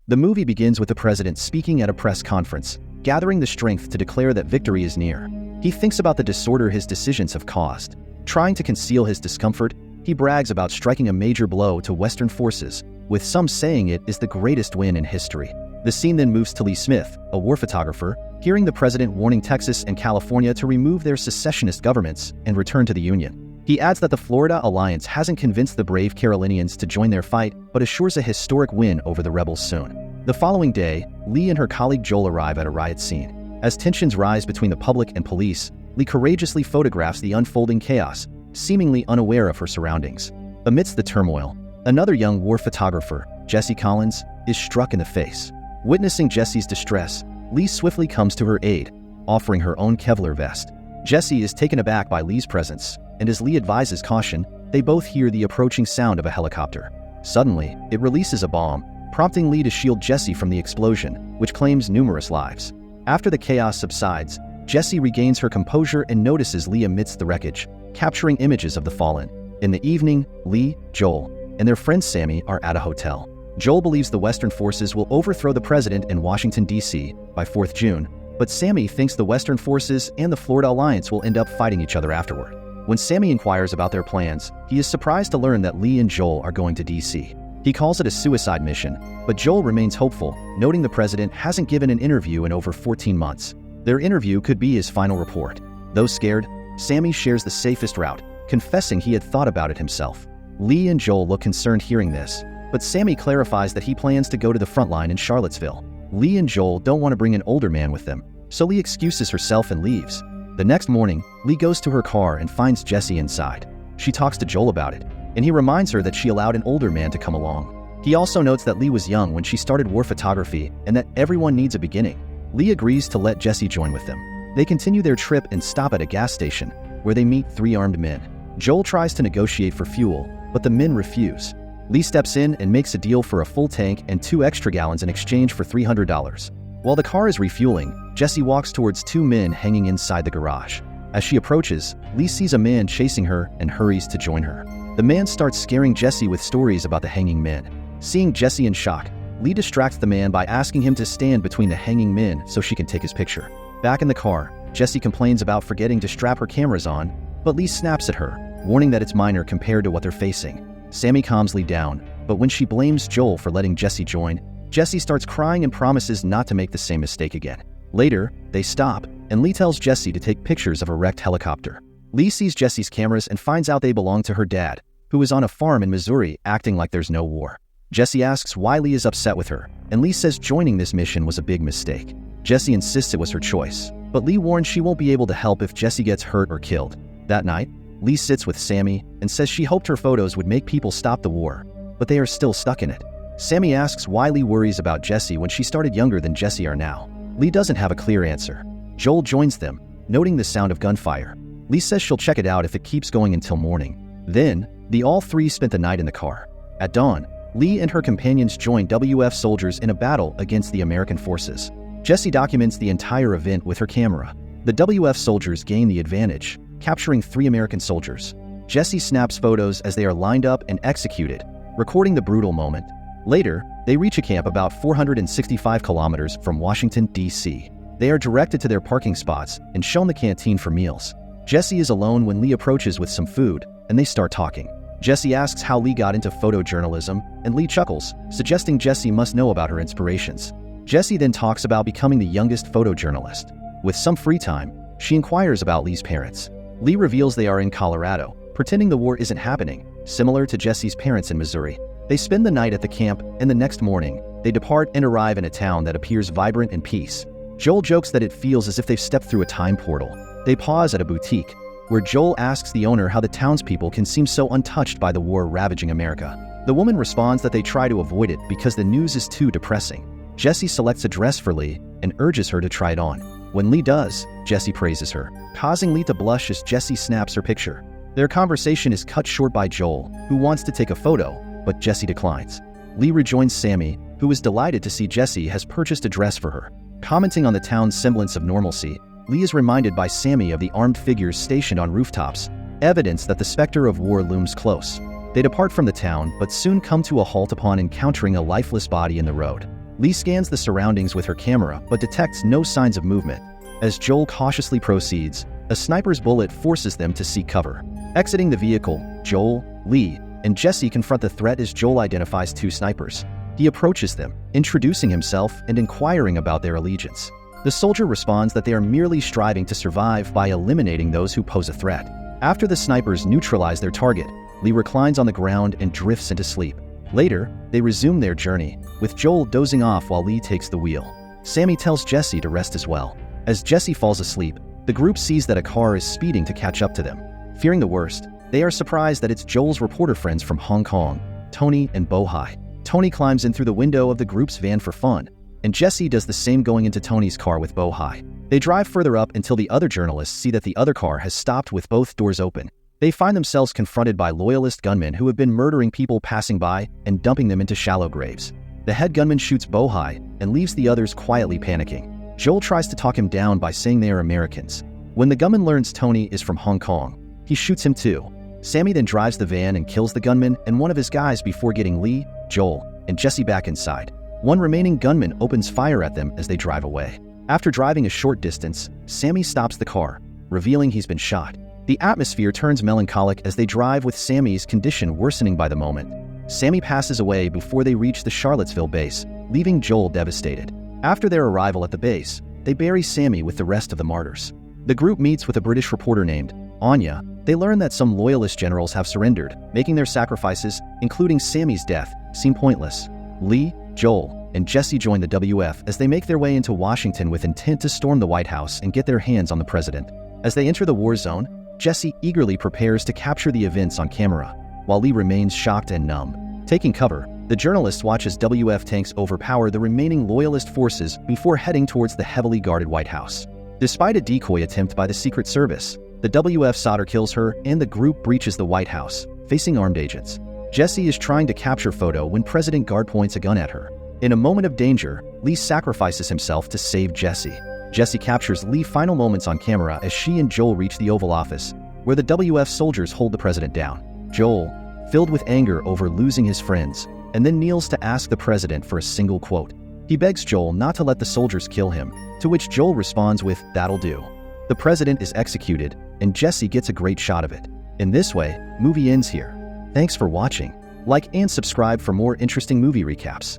The movie begins with the president speaking at a press conference, gathering the strength to declare that victory is near. He thinks about the disorder his decisions have caused. Trying to conceal his discomfort, he brags about striking a major blow to Western forces, with some saying it is the greatest win in history. The scene then moves to Lee Smith, a war photographer, hearing the president warning Texas and California to remove their secessionist governments and return to the Union. He adds that the Florida Alliance hasn't convinced the brave Carolinians to join their fight, but assures a historic win over the rebels soon. The following day, Lee and her colleague Joel arrive at a riot scene. As tensions rise between the public and police, Lee courageously photographs the unfolding chaos, seemingly unaware of her surroundings. Amidst the turmoil, another young war photographer, Jesse Collins, is struck in the face. Witnessing Jesse's distress, Lee swiftly comes to her aid, offering her own Kevlar vest. Jesse is taken aback by Lee's presence, and as Lee advises caution, they both hear the approaching sound of a helicopter. Suddenly, it releases a bomb, prompting Lee to shield Jesse from the explosion, which claims numerous lives. After the chaos subsides, Jesse regains her composure and notices Lee amidst the wreckage, capturing images of the fallen. In the evening, Lee, Joel, and their friend Sammy are at a hotel. Joel believes the Western forces will overthrow the president in Washington, D.C. by 4th June, but Sammy thinks the Western forces and the Florida Alliance will end up fighting each other afterward. When Sammy inquires about their plans, he is surprised to learn that Lee and Joel are going to D.C. He calls it a suicide mission, but Joel remains hopeful, noting the president hasn't given an interview in over 14 months. Their interview could be his final report. Though scared, Sammy shares the safest route, confessing he had thought about it himself. Lee and Joel look concerned hearing this, but Sammy clarifies that he plans to go to the front line in Charlottesville. Lee and Joel don't want to bring an older man with them, so Lee excuses herself and leaves. The next morning, Lee goes to her car and finds Jesse inside. She talks to Joel about it, and he reminds her that she allowed an older man to come along. He also notes that Lee was young when she started war photography and that everyone needs a beginning. Lee agrees to let Jesse join with them. They continue their trip and stop at a gas station, where they meet 3 armed men. Joel tries to negotiate for fuel, but the men refuse. Lee steps in and makes a deal for a full tank and 2 extra gallons in exchange for $300. While the car is refueling, Jesse walks towards 2 men hanging inside the garage. As she approaches, Lee sees a man chasing her and hurries to join her. The man starts scaring Jesse with stories about the hanging men. Seeing Jesse in shock, Lee distracts the man by asking him to stand between the hanging men so she can take his picture. Back in the car, Jesse complains about forgetting to strap her cameras on, but Lee snaps at her, warning that it's minor compared to what they're facing. Sammy calms Lee down, but when she blames Joel for letting Jesse join, Jesse starts crying and promises not to make the same mistake again. Later, they stop, and Lee tells Jesse to take pictures of a wrecked helicopter. Lee sees Jesse's cameras and finds out they belong to her dad, who is on a farm in Missouri acting like there's no war. Jesse asks why Lee is upset with her, and Lee says joining this mission was a big mistake. Jesse insists it was her choice, but Lee warns she won't be able to help if Jesse gets hurt or killed. That night, Lee sits with Sammy and says she hoped her photos would make people stop the war, but they are still stuck in it. Sammy asks why Lee worries about Jesse when she started younger than Jesse are now. Lee doesn't have a clear answer. Joel joins them, noting the sound of gunfire. Lee says she'll check it out if it keeps going until morning. Then, the all 3 spent the night in the car. At dawn, Lee and her companions join WF soldiers in a battle against the American forces. Jesse documents the entire event with her camera. The WF soldiers gain the advantage, capturing 3 American soldiers. Jesse snaps photos as they are lined up and executed, recording the brutal moment. Later, they reach a camp about 465 kilometers from Washington, D.C. They are directed to their parking spots and shown the canteen for meals. Jesse is alone when Lee approaches with some food, and they start talking. Jesse asks how Lee got into photojournalism, and Lee chuckles, suggesting Jesse must know about her inspirations. Jesse then talks about becoming the youngest photojournalist. With some free time, she inquires about Lee's parents. Lee reveals they are in Colorado, pretending the war isn't happening, similar to Jesse's parents in Missouri. They spend the night at the camp, and the next morning, they depart and arrive in a town that appears vibrant and peace. Joel jokes that it feels as if they've stepped through a time portal. They pause at a boutique, where Joel asks the owner how the townspeople can seem so untouched by the war ravaging America. The woman responds that they try to avoid it because the news is too depressing. Jesse selects a dress for Lee and urges her to try it on. When Lee does, Jesse praises her, causing Lee to blush as Jesse snaps her picture. Their conversation is cut short by Joel, who wants to take a photo, but Jesse declines. Lee rejoins Sammy, who is delighted to see Jesse has purchased a dress for her. Commenting on the town's semblance of normalcy, Lee is reminded by Sammy of the armed figures stationed on rooftops, evidence that the specter of war looms close. They depart from the town, but soon come to a halt upon encountering a lifeless body in the road. Lee scans the surroundings with her camera but detects no signs of movement. As Joel cautiously proceeds, a sniper's bullet forces them to seek cover. Exiting the vehicle, Joel, Lee, and Jesse confront the threat as Joel identifies two snipers. He approaches them, introducing himself and inquiring about their allegiance. The soldier responds that they are merely striving to survive by eliminating those who pose a threat. After the snipers neutralize their target, Lee reclines on the ground and drifts into sleep. Later, they resume their journey, with Joel dozing off while Lee takes the wheel. Sammy tells Jesse to rest as well. As Jesse falls asleep, the group sees that a car is speeding to catch up to them. Fearing the worst, they are surprised that it's Joel's reporter friends from Hong Kong, Tony and Bohai. Tony climbs in through the window of the group's van for fun, and Jesse does the same going into Tony's car with Bohai. They drive further up until the other journalists see that the other car has stopped with both doors open. They find themselves confronted by loyalist gunmen who have been murdering people passing by and dumping them into shallow graves. The head gunman shoots Bohai and leaves the others quietly panicking. Joel tries to talk him down by saying they are Americans. When the gunman learns Tony is from Hong Kong, he shoots him too. Sammy then drives the van and kills the gunman and one of his guys before getting Lee, Joel, and Jesse back inside. One remaining gunman opens fire at them as they drive away. After driving a short distance, Sammy stops the car, revealing he's been shot. The atmosphere turns melancholic as they drive, with Sammy's condition worsening by the moment. Sammy passes away before they reach the Charlottesville base, leaving Joel devastated. After their arrival at the base, they bury Sammy with the rest of the martyrs. The group meets with a British reporter named Anya. They learn that some loyalist generals have surrendered, making their sacrifices, including Sammy's death, seem pointless. Lee, Joel, and Jesse join the WF as they make their way into Washington with intent to storm the White House and get their hands on the president. As they enter the war zone, Jesse eagerly prepares to capture the events on camera, while Lee remains shocked and numb. Taking cover, the journalists watch as WF tanks overpower the remaining loyalist forces before heading towards the heavily guarded White House. Despite a decoy attempt by the Secret Service, the WF soldier kills her and the group breaches the White House, facing armed agents. Jesse is trying to capture photo when President Guard points a gun at her. In a moment of danger, Lee sacrifices himself to save Jesse. Jesse captures Lee's final moments on camera as she and Joel reach the Oval Office, where the WF soldiers hold the president down. Joel, filled with anger over losing his friends, and then kneels to ask the president for a single quote. He begs Joel not to let the soldiers kill him, to which Joel responds with, "That'll do." The president is executed, and Jesse gets a great shot of it. In this way, movie ends here. Thanks for watching. Like and subscribe for more interesting movie recaps.